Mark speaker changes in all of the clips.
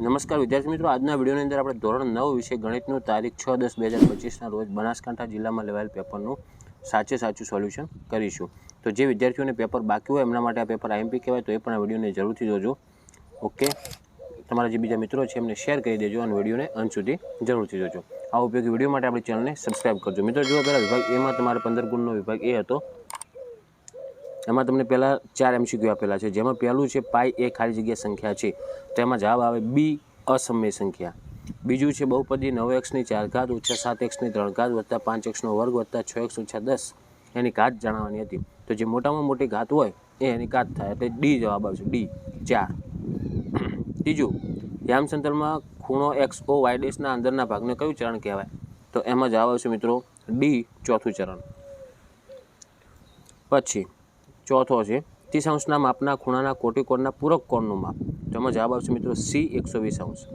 Speaker 1: નમસ્કાર વિદ્યાર્થી મિત્રો, આજના વિડીયોની અંદર આપણે ધોરણ 9 વિશે ગણિતનું તારીખ 6/10/2025ના રોજ બનાસકાંઠા જિલ્લામાં લેવાયેલ પેપરનું સાચું સોલ્યુશન કરીશું. તો જે વિદ્યાર્થીઓને પેપર બાકી હોય એમના માટે આ પેપર આઈએમપી કહેવાય, તો એ પણ આ વિડીયોને જરૂરથી જોજો. ઓકે, તમારા જે બીજા મિત્રો છે એમને શેર કરી દેજો અને વિડીયોને અંત સુધી જરૂરથી જોજો. આ ઉપયોગી વિડીયો માટે આપણી ચેનલને સબસ્ક્રાઈબ કરજો. મિત્રો જુઓ, પહેલાં વિભાગ એમાં તમારે 15 ગુણનો વિભાગ એ હતો. એમાં તમને પહેલાં 4 MCQ આપેલા છે, જેમાં પહેલું છે પાઈ એ ખાલી જગ્યા સંખ્યા છે, તેમાં જવાબ આવે બી અસમય સંખ્યા. બીજું છે બહુપદી 9x ની 4 ઘાત ઓછા 7x ની 3 ઘાત વત્તા 5x નો વર્ગ વત્તા 6x ઓછા 10 એની ઘાત જાણવાની હતી. તો જે મોટામાં મોટી ઘાત હોય એ એની ઘાત થાય, એટલે ડી જવાબ આવશે, ડી 4. ત્રીજું, યામસંતલમાં ખૂણો XO y' અંદરના ભાગને કયું ચરણ કહેવાય? તો એમાં જવાબ આવશે મિત્રો ડી, ચોથું ચરણ. પછી ચોથો છે 30° માપના ખૂણાના કોટિકોણના પૂરક કોણનું માપ, તો એમાં જવાબ આવશે મિત્રો સી, 120°.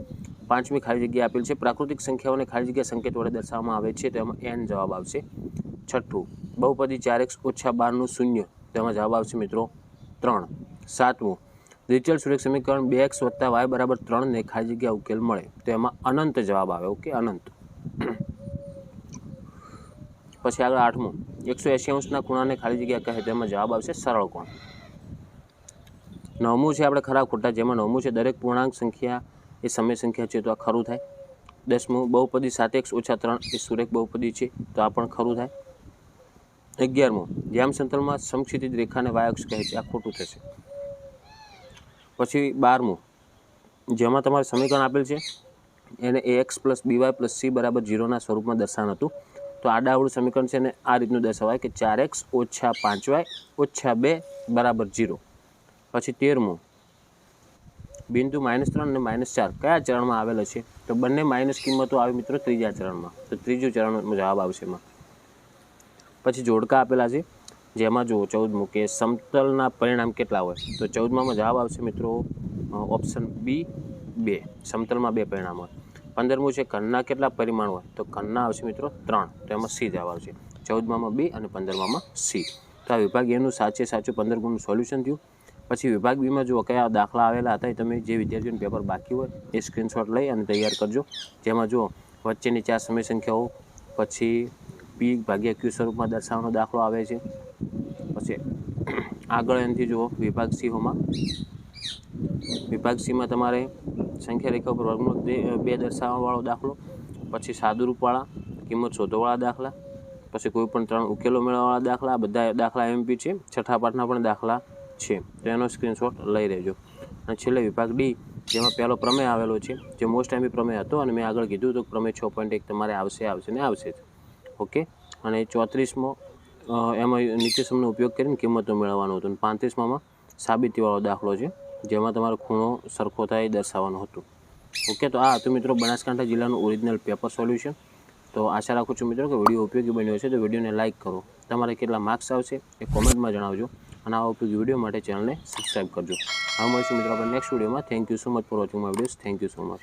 Speaker 1: પાંચમી ખાલી જગ્યા આપેલ છે પ્રાકૃતિક સંખ્યાઓને ખાલી જગ્યા સંકેત વડે દર્શાવવામાં આવે છે, તો એમાં એન જવાબ આવશે. છઠ્ઠું, બહુપદી 4x ઓછા 12 નું શૂન્ય, તો એમાં જવાબ આવશે મિત્રો 3. સાતમું, દ્વિચલ સુરેખ સમીકરણ 2x વત્તા y બરાબર 3 ને ખાલી જગ્યા ઉકેલ મળે, તો એમાં અનંત જવાબ આવે. ઓકે, અનંત. પછી આગળ આઠમું, 180° ખૂણાને ખાલી જગ્યા કહે, તો એમાં જવાબ આવશે સરળ કોણ. નવમું છે આપણે ખરા ખોટા, જેમાં નવમું છે દરેક પૂર્ણાંક સંખ્યા એ સમય સંખ્યા છે, તો આ ખરું થાય. 10મું, બહુપદી 7x ઓછા 3 એ સુરેખ બહુપદી છે, તો આ પણ ખરું થાય. 11મું, યામસંતલમાં સમક્ષિતિજ રેખાને y અક્ષ કહે છે, આ ખોટું થશે. પછી 12મું, જેમાં તમારે સમીકરણ આપેલ છે એને ax + by + c બરાબર 0 સ્વરૂપમાં દર્શાવવાનું હતું, તો આડાઅવળું સમીકરણ છે ને આ રીતનું દર્શાવાય કે 4x ઓછા 5y ઓછા 2 બરાબર 0. પછી 13મું, બિંદુ -3 અને -4 કયા ચરણમાં આવેલો છે? તો બંને માઇનસ કિંમતો આવે મિત્રો ત્રીજા ચરણમાં, તો ત્રીજું ચરણમાં જવાબ આવશે એમાં. પછી જોડકા આપેલા છે, જેમાં જુઓ 14મું કે સમતલના પરિણામ કેટલા હોય, તો 14માં જવાબ આવશે મિત્રો ઓપ્શન બી, 2. સમતલમાં 2 પરિણામ હોય. 15મું છે ઘનના કેટલા પરિમાણ હોય, તો ઘનના આવશે મિત્રો 3, તો એમાં સી જવાબ આવશે. 14માં બી અને 15માં સી. તો આ વિભાગ એનું સાચું 15 ગુણનું સોલ્યુશન થયું. પછી વિભાગ બીમાં જુઓ કયા દાખલા આવેલા હતા, તમે જે વિદ્યાર્થીઓને પેપર બાકી હોય એ સ્ક્રીનશોટ લઈ અને તૈયાર કરજો. જેમાં જુઓ વચ્ચેની 4 સમય સંખ્યાઓ, પછી P/Q સ્વરૂપમાં દર્શાવવાનો દાખલો આવે છે. પછી આગળ એનાથી જુઓ વિભાગ સીમાં તમારે સંખ્યા રેખા ઉપર વર્ગમૂળ 2 દર્શાવવાવાળો દાખલો, પછી સાદુરૂપવાળા, કિંમત શોધવાવાળા દાખલા, પછી કોઈ પણ 3 ઉકેલો મેળવવાવાળા દાખલા. બધા દાખલા એમપી છે, છઠ્ઠા પાઠના પણ દાખલા છે, તો એનો સ્ક્રીનશોટ લઈ રહેજો. અને છેલ્લે વિભાગ ડી, જેમાં પહેલો પ્રમેય આવેલો છે, જે મોસ્ટ એમપી પ્રમેય હતો, અને મેં આગળ કીધું હતું પ્રમેય 6.1 તમારે આવશે ને આવશે જ. ઓકે, અને 34મો એમાં નીચે સમનો ઉપયોગ કરીને કિંમતો મેળવવાનો હતો, અને 35માં સાબિતીવાળો દાખલો છે, જેમાં તમારો ખૂણો સરખો થાય એ દર્શાવવાનું હતું. ઓકે, તો આ હતું મિત્રો બનાસકાંઠા જિલ્લાનું ઓરિજિનલ પેપર સોલ્યુશન. તો આશા રાખું છું મિત્રો કે વિડીયો ઉપયોગી બન્યો છે, તો વિડીયોને લાઇક કરો. તમારે કેટલા માર્ક્સ આવશે એ કોમેન્ટમાં જણાવજો, અને આ ઉપયોગી વિડીયો માટે ચેનલને સબસ્ક્રાઈબ કરજો. હવે મળીશું મિત્રો આપણે નેક્સ્ટ વિડીયોમાં. Thank you so much for watching my videos. Thank you so much.